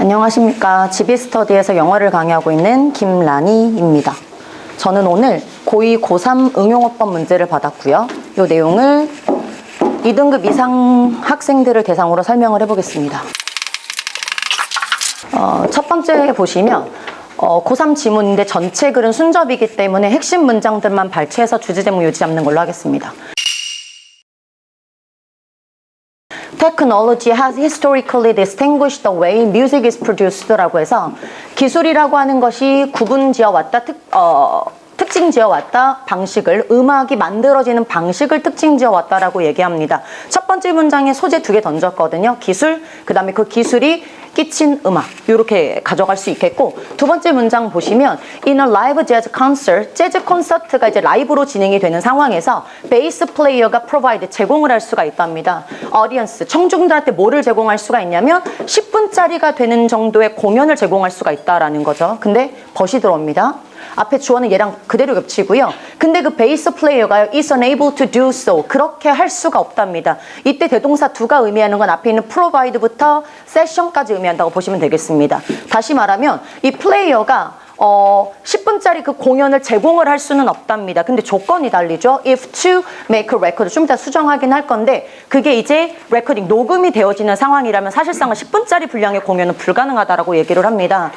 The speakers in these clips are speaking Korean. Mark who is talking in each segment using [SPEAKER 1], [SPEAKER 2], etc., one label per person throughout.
[SPEAKER 1] 안녕하십니까. GB스터디에서 영어를 강의하고 있는 김라니입니다. 저는 오늘 고2, 고3 응용어법 문제를 받았고요. 이 내용을 2등급 이상 학생들을 대상으로 설명을 해보겠습니다. 첫 번째 보시면 고3 지문인데 전체 글은 순접이기 때문에 핵심 문장들만 발췌해서 주제제목 요지 잡는 걸로 하겠습니다. Technology has historically distinguished the way music is produced 라고 해서 기술이라고 하는 것이 구분지어왔다, 특징지어왔다 방식을, 음악이 만들어지는 방식을 특징지어왔다라고 얘기합니다. 첫 번째 문장에 소재 2개 던졌거든요. 기술, 그 다음에 그 기술이 끼친 음악, 이렇게 가져갈 수 있겠고, 두 번째 문장 보시면 In a live jazz concert, 재즈 콘서트가 이제 라이브로 진행이 되는 상황에서 베이스 플레이어가 provide, 제공을 할 수가 있답니다. audience, 청중들한테 뭐를 제공할 수가 있냐면 10분짜리가 되는 정도의 공연을 제공할 수가 있다라는 거죠. 근데 벗이 들어옵니다. 앞에 주어는 얘랑 그대로 겹치고요. 근데 그 베이스 플레이어가 is unable to do so, 그렇게 할 수가 없답니다. 이때 대동사 do가 의미하는 건 앞에 있는 provide부터 session까지 의미한다고 보시면 되겠습니다. 다시 말하면 이 플레이어가 10분짜리 그 공연을 제공을 할 수는 없답니다. 근데 조건이 달리죠. If to make a record, 좀 이따 수정하긴 할 건데 그게 이제 레코딩, 녹음이 되어지는 상황이라면 사실상은 10분짜리 분량의 공연은 불가능하다라고 얘기를 합니다.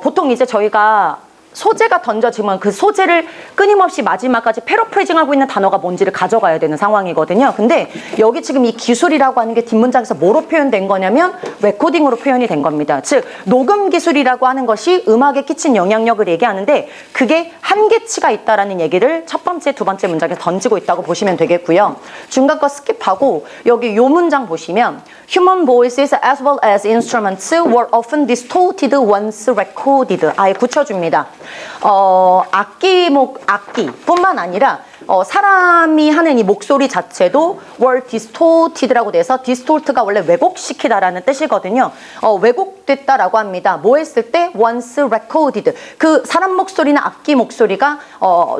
[SPEAKER 1] 보통 이제 저희가 소재가 던져지면 그 소재를 끊임없이 마지막까지 패러프레이징하고 있는 단어가 뭔지를 가져가야 되는 상황이거든요. 근데 여기 지금 이 기술이라고 하는 게 뒷문장에서 뭐로 표현된 거냐면 레코딩으로 표현이 된 겁니다. 즉 녹음 기술이라고 하는 것이 음악에 끼친 영향력을 얘기하는데 그게 한계치가 있다라는 얘기를 첫 번째, 두 번째 문장에 던지고 있다고 보시면 되겠고요. 중간 거 스킵하고 여기 요 문장 보시면 Human voices as well as instruments were often distorted once recorded. 아예 굳혀줍니다. 악기뿐만 아니라 사람이 하는 이 목소리 자체도 were distorted라고 돼서 distort가 원래 왜곡시키다라는 뜻이거든요. 왜곡됐다라고 합니다. 뭐 했을 때? once recorded. 그 사람 목소리나 악기 목소리가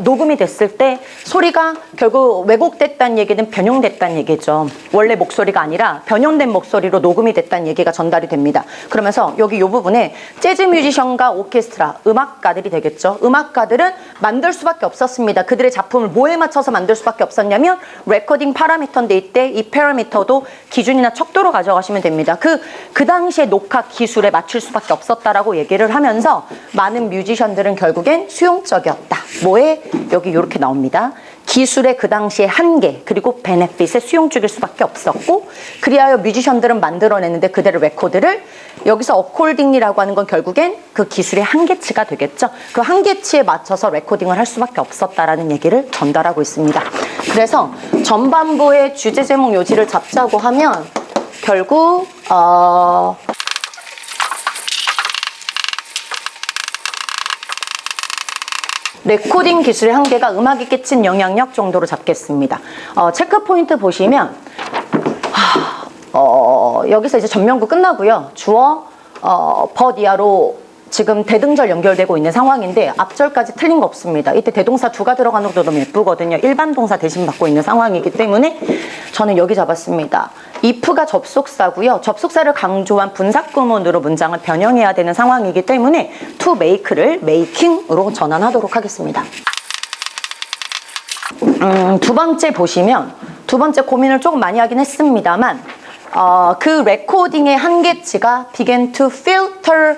[SPEAKER 1] 녹음이 됐을 때 소리가 결국 왜곡됐다는 얘기는 변형됐다는 얘기죠. 원래 목소리가 아니라 변형된 목소리로 녹음이 됐다는 얘기가 전달이 됩니다. 그러면서 여기 이 부분에 재즈 뮤지션과 오케스트라, 음악가들이 되겠죠. 음악가들은 만들 수밖에 없었습니다. 그들의 작품을 뭐에 맞춰서 만들 수밖에 없었냐면 레코딩 파라미터인데 이때 이 파라미터도 기준이나 척도로 가져가시면 됩니다. 그 당시에 녹화 기술에 맞출 수밖에 없었다라고 얘기를 하면서 많은 뮤지션들은 결국엔 수용적이었다. 뭐에? 여기 이렇게 나옵니다. 기술의 그 당시의 한계 그리고 베네핏에 수용적일 수밖에 없었고 그리하여 뮤지션들은 만들어냈는데 그대로 레코드를 여기서 어콜딩이라고 하는 건 결국엔 그 기술의 한계치가 되겠죠. 그 한계치에 맞춰서 레코딩을 할 수밖에 없었다라는 얘기를 전달하고 있습니다. 그래서 전반부의 주제 제목 요지를 잡자고 하면 결국 레코딩 기술의 한계가 음악에 끼친 영향력 정도로 잡겠습니다. 체크 포인트 보시면 여기서 이제 전명구 끝나고요. 주어 but 이하로 지금 대등절 연결되고 있는 상황인데 앞절까지 틀린 거 없습니다. 이때 대동사 do가 들어가는 것도 너무 예쁘거든요. 일반 동사 대신 받고 있는 상황이기 때문에 저는 여기 잡았습니다. if가 접속사고요. 접속사를 강조한 분사구문으로 문장을 변형해야 되는 상황이기 때문에 to make를 making으로 전환하도록 하겠습니다. 두 번째 보시면 두 번째 고민을 조금 많이 하긴 했습니다만 그 레코딩의 한계치가 begin to filter,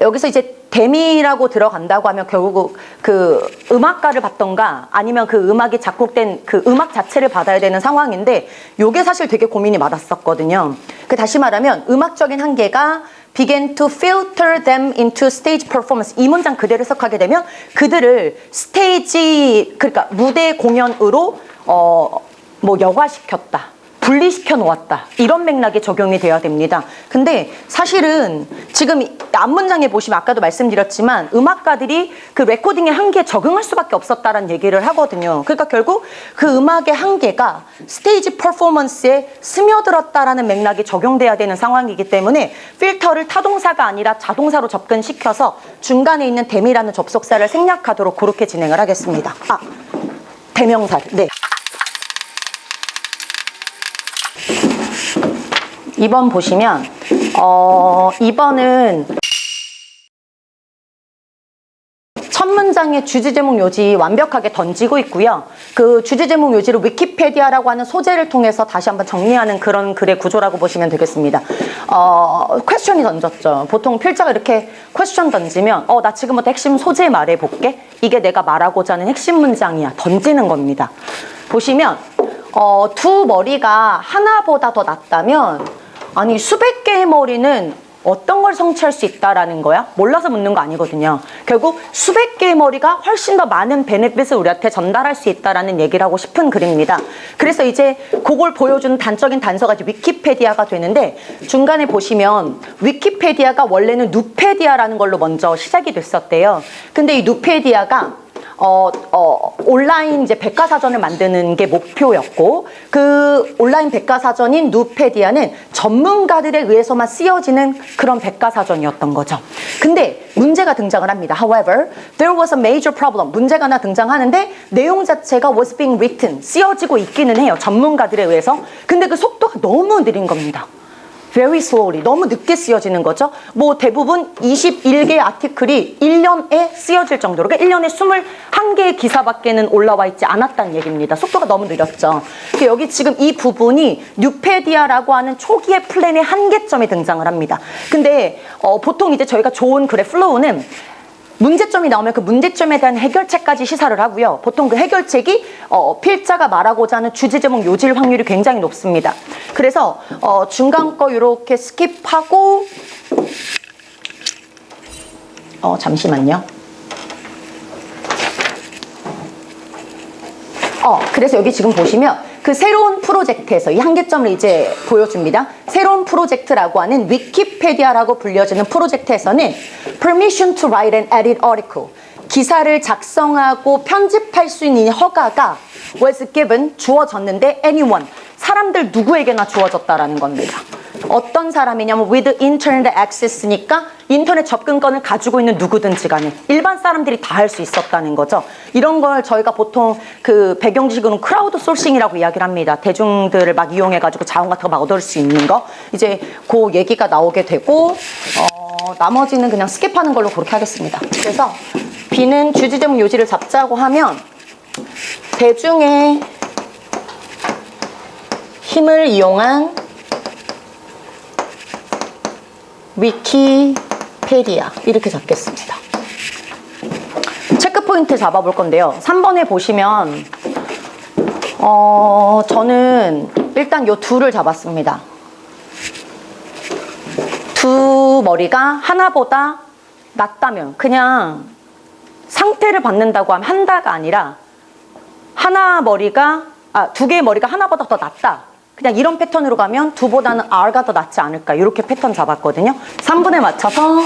[SPEAKER 1] 여기서 이제 데미라고 들어간다고 하면 결국 그 음악가를 받던가 아니면 그 음악이 작곡된 그 음악 자체를 받아야 되는 상황인데 요게 사실 되게 고민이 많았었거든요. 다시 말하면 음악적인 한계가 begin to filter them into stage performance, 이 문장 그대로 해석하게 되면 그들을 스테이지, 그러니까 무대 공연으로 여과시켰다, 분리시켜 놓았다, 이런 맥락에 적용이 돼야 됩니다. 근데 사실은 지금 앞문장에 보시면 아까도 말씀드렸지만 음악가들이 그 레코딩의 한계에 적응할 수밖에 없었다라는 얘기를 하거든요. 그러니까 결국 그 음악의 한계가 스테이지 퍼포먼스에 스며들었다라는 맥락이 적용돼야 되는 상황이기 때문에 필터를 타동사가 아니라 자동사로 접근시켜서 중간에 있는 데미라는 접속사를 생략하도록 그렇게 진행을 하겠습니다. 대명사를. 네. 2번 보시면 2번은 첫 문장의 주제제목 요지 완벽하게 던지고 있고요. 그 주제제목 요지를 위키페디아라고 하는 소재를 통해서 다시 한번 정리하는 그런 글의 구조라고 보시면 되겠습니다. 퀘스천이 던졌죠. 보통 필자가 이렇게 퀘스천 던지면 나 지금부터 핵심 소재 말해볼게. 이게 내가 말하고자 하는 핵심 문장이야. 던지는 겁니다. 보시면 두 머리가 하나보다 더 낫다면 아니 수백 개의 머리는 어떤 걸 성취할 수 있다라는 거야? 몰라서 묻는 거 아니거든요. 결국 수백 개의 머리가 훨씬 더 많은 베네핏을 우리한테 전달할 수 있다라는 얘기를 하고 싶은 글입니다. 그래서 이제 그걸 보여주는 단적인 단서가 이제 위키페디아가 되는데 중간에 보시면 위키페디아가 원래는 누페디아라는 걸로 먼저 시작이 됐었대요. 근데 이 누페디아가 온라인 이제 백과사전을 만드는 게 목표였고 그 온라인 백과사전인 누페디아는 전문가들에 의해서만 쓰여지는 그런 백과사전이었던 거죠. 근데 문제가 등장을 합니다. However, there was a major problem. 문제가 하나 등장하는데 내용 자체가 was being written. 쓰여지고 있기는 해요. 전문가들에 의해서. 근데 그 속도가 너무 느린 겁니다. very slowly. 너무 늦게 쓰여지는 거죠. 뭐 대부분 21개의 아티클이 1년에 쓰여질 정도로, 그러니까 1년에 21개의 기사밖에는 올라와 있지 않았다는 얘기입니다. 속도가 너무 느렸죠. 그러니까 여기 지금 이 부분이 뉴페디아라고 하는 초기의 플랜의 한계점이 등장을 합니다. 근데 보통 이제 저희가 좋은 글의 플로우는 문제점이 나오면 그 문제점에 대한 해결책까지 시사를 하고요. 보통 그 해결책이 필자가 말하고자 하는 주제제목 요지일 확률이 굉장히 높습니다. 그래서 중간 거 이렇게 스킵하고 잠시만요. 그래서 여기 지금 보시면 그 새로운 프로젝트에서 이 한계점을 이제 보여줍니다. 새로운 프로젝트라고 하는 위키페디아라고 불려지는 프로젝트에서는 permission to write and edit article, 기사를 작성하고 편집할 수 있는 허가가 was given, 주어졌는데 anyone, 사람들 누구에게나 주어졌다라는 겁니다. 어떤 사람이냐면 with internet access니까 인터넷 접근권을 가지고 있는 누구든지 간에 일반 사람들이 다 할 수 있었다는 거죠. 이런 걸 저희가 보통 그 배경지식으로는 크라우드 소싱이라고 이야기를 합니다. 대중들을 막 이용해가지고 자원 같은 거 막 얻을 수 있는 거. 이제 그 얘기가 나오게 되고 나머지는 그냥 스킵하는 걸로 그렇게 하겠습니다. 그래서 B는 주제제목 요지를 잡자고 하면 대중의 힘을 이용한 위키페디아 이렇게 잡겠습니다. 체크포인트 잡아볼 건데요. 3번에 보시면 저는 일단 요 둘을 잡았습니다. 두 머리가 하나보다 낫다면 그냥 상태를 받는다고 하면 한다가 아니라 두 개의 머리가 하나보다 더 낫다. 그냥 이런 패턴으로 가면 두보다는 R가 더 낫지 않을까 이렇게 패턴 잡았거든요. 3분에 맞춰서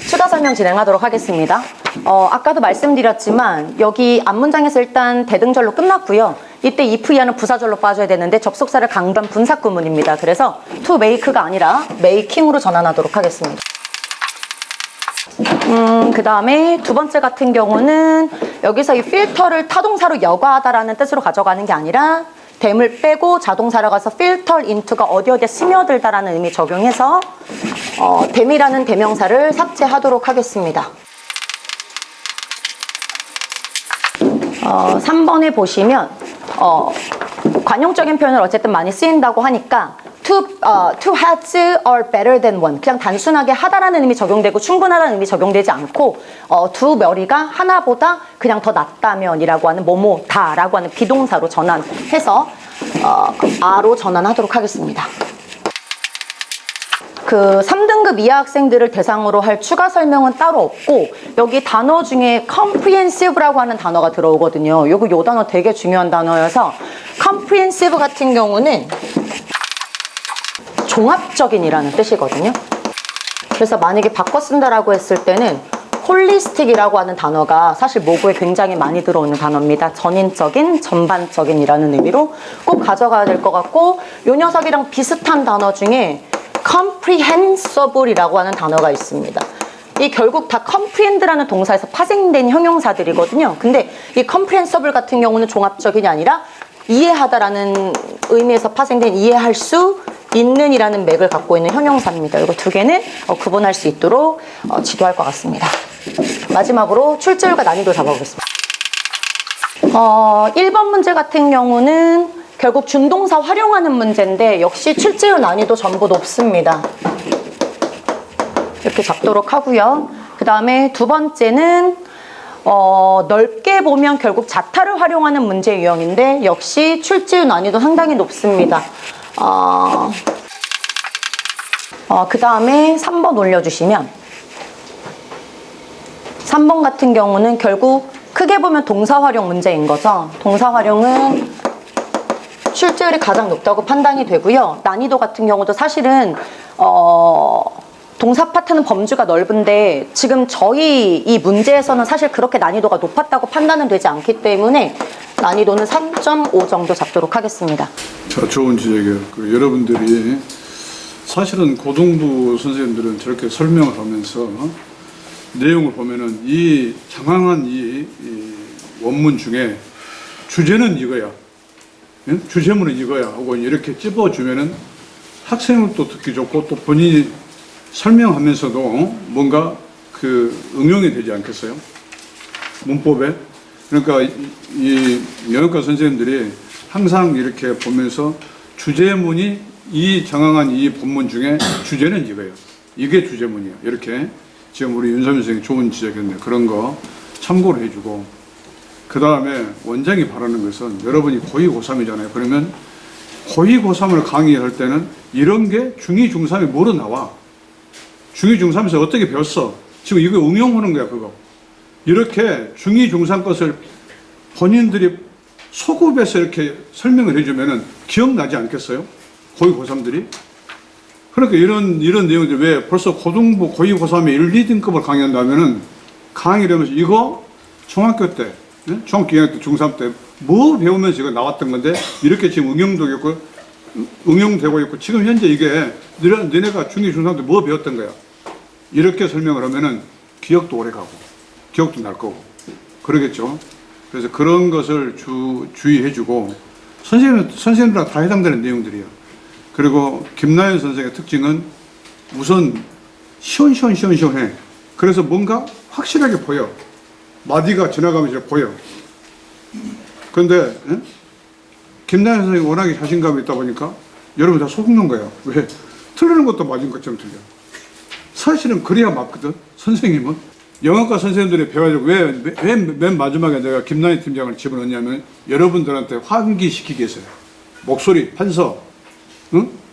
[SPEAKER 1] 추가 설명 진행하도록 하겠습니다. 아까도 말씀드렸지만 여기 앞문장에서 일단 대등절로 끝났고요. 이때 if, 이하는 부사절로 빠져야 되는데 접속사를 강조한 분사구문입니다. 그래서 to make가 아니라 making으로 전환하도록 하겠습니다. 그 다음에 두 번째 같은 경우는 여기서 이 필터를 타동사로 여과하다라는 뜻으로 가져가는 게 아니라 댐을 빼고 자동사로 가서 filter into가 어디에 스며들다라는 의미 적용해서 댐이라는 대명사를 삭제하도록 하겠습니다. 3번에 보시면 관용적인 표현을 어쨌든 많이 쓰인다고 하니까 two heads are better than one, 그냥 단순하게 하다라는 의미 적용되고 충분하다는 의미 적용되지 않고 두 머리가 하나보다 그냥 더 낫다면이라고 하는 뭐뭐다라고 하는 비동사로 전환해서 R로 전환하도록 하겠습니다. 그 3등급 이하 학생들을 대상으로 할 추가 설명은 따로 없고 여기 단어 중에 comprehensive라고 하는 단어가 들어오거든요. 요 단어 되게 중요한 단어여서 comprehensive 같은 경우는 종합적인이라는 뜻이거든요. 그래서 만약에 바꿔 쓴다라고 했을 때는 홀리스틱이라고 하는 단어가 사실 모국에 굉장히 많이 들어오는 단어입니다. 전인적인, 전반적인이라는 의미로 꼭 가져가야 될 것 같고 요 녀석이랑 비슷한 단어 중에 comprehensible이라고 하는 단어가 있습니다. 이 결국 다 comprehend라는 동사에서 파생된 형용사들이거든요. 근데 이 comprehensible 같은 경우는 종합적인이 아니라 이해하다라는 의미에서 파생된 이해할 수 있는이라는 맥을 갖고 있는 형용사입니다. 이거 두 개는 구분할 수 있도록 지도할 것 같습니다. 마지막으로 출제율과 난이도 잡아보겠습니다. 1번 문제 같은 경우는 결국 준동사 활용하는 문제인데 역시 출제율 난이도 전부 높습니다. 이렇게 잡도록 하고요. 그 다음에 두 번째는 넓게 보면 결국 자타를 활용하는 문제 유형인데 역시 출제율 난이도 상당히 높습니다. 그 다음에 3번 올려주시면 3번 같은 경우는 결국 크게 보면 동사 활용 문제인 거죠. 동사 활용은 출제율이 가장 높다고 판단이 되고요. 난이도 같은 경우도 사실은 동사 파트는 범주가 넓은데 지금 저희 이 문제에서는 사실 그렇게 난이도가 높았다고 판단은 되지 않기 때문에 난이도는 3.5 정도 잡도록 하겠습니다.
[SPEAKER 2] 자, 좋은 지적이에요. 여러분들이 사실은 고등부 선생님들은 저렇게 설명을 하면서 내용을 보면은 이 장황한 이 원문 중에 주제는 이거야, 주제문은 이거야 하고 이렇게 찝어주면은 학생은 또 듣기 좋고 또 본인이 설명하면서도 뭔가 그 응용이 되지 않겠어요? 문법에. 그러니까 이 영어과 선생님들이 항상 이렇게 보면서 주제문이 이 장황한 이 본문 중에 주제는 이거예요. 이게 주제문이에요. 이렇게 지금 우리 윤선민 선생님이 좋은 지적이었네요. 그런 거 참고를 해주고, 그 다음에 원장이 바라는 것은 여러분이 고2, 고3이잖아요. 그러면 고2, 고3을 강의할 때는 이런 게 중2, 중3이 뭐로 나와? 중2, 중3에서 어떻게 배웠어? 지금 이거 응용하는 거야, 그거. 이렇게 중2, 중3 것을 본인들이 소급해서 이렇게 설명을 해주면은 기억나지 않겠어요? 고2, 고3들이? 그러니까 이런 내용들 왜 벌써 고등부, 고2, 고3에 1, 2등급을 강의한다면은 강의를 하면서 이거 중학교 때, 중학교 2학년 때, 중3 때 뭐 배우면서 이거 나왔던 건데 이렇게 지금 응용되고 있고 지금 현재 이게 너네가 중2, 중3 때 뭐 배웠던 거야? 이렇게 설명을 하면은 기억도 오래 가고 기억도 날 거고 그러겠죠. 그래서 그런 것을 주의해주고 선생님들랑 다 해당되는 내용들이에요. 그리고 김나연 선생의 특징은 우선 시원해. 그래서 뭔가 확실하게 보여. 마디가 지나가면서 보여. 그런데 김나연 선생이 워낙에 자신감이 있다 보니까 여러분 다 속는 거예요. 왜? 틀리는 것도 맞은 것처럼 틀려. 사실은 그래야 맞거든. 선생님은 영어과 선생님들이 배워가지고 왜 맨 마지막에 내가 김나연 팀장을 집어넣냐면 여러분들한테 환기시키기 위해서요. 목소리, 판서,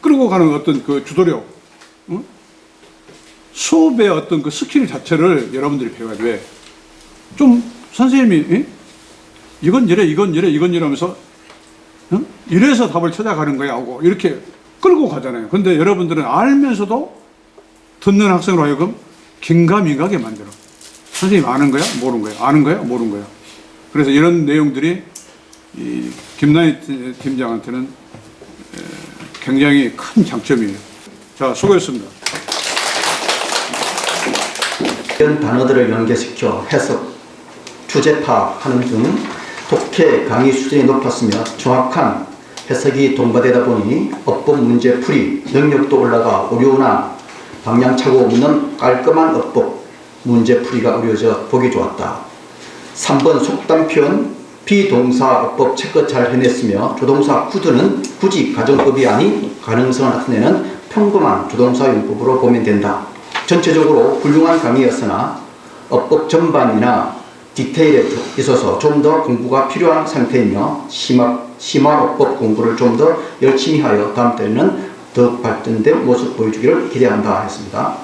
[SPEAKER 2] 끌고 가는 어떤 그 주도력, 수업의 어떤 그 스킬 자체를 여러분들이 배워야 돼. 왜? 좀 선생님이 이건 이래 하면서 이래서 답을 찾아가는 거야 하고 이렇게 끌고 가잖아요. 근데 여러분들은 알면서도 듣는 학생으로 하여금 긴가민가하게 만들어. 선생님 아는 거야? 모르는 거야? 아는 거야? 모르는 거야? 그래서 이런 내용들이 이 김나희 팀장한테는 굉장히 큰 장점이에요. 자, 수고했습니다.
[SPEAKER 3] 이런 단어들을 연계시켜 해석, 주제 파악하는 등 독해 강의 수준이 높았으며 정확한 해석이 동반되다 보니 어법 문제 풀이 능력도 올라가 어려우나 방향차고 없는 깔끔한 어법 문제 풀이가 어려워져 보기 좋았다. 3번 속담 표현 비동사 어법 체크 잘 해냈으며 조동사 could는 굳이 가정법이 아닌 가능성을 나타내는 평범한 조동사 용법으로 보면 된다. 전체적으로 훌륭한 강의였으나 어법 전반이나 디테일에 있어서 좀 더 공부가 필요한 상태이며 심화어법 공부를 좀 더 열심히 하여 다음 때에는 더 발전된 모습 보여주기를 기대한다 했습니다.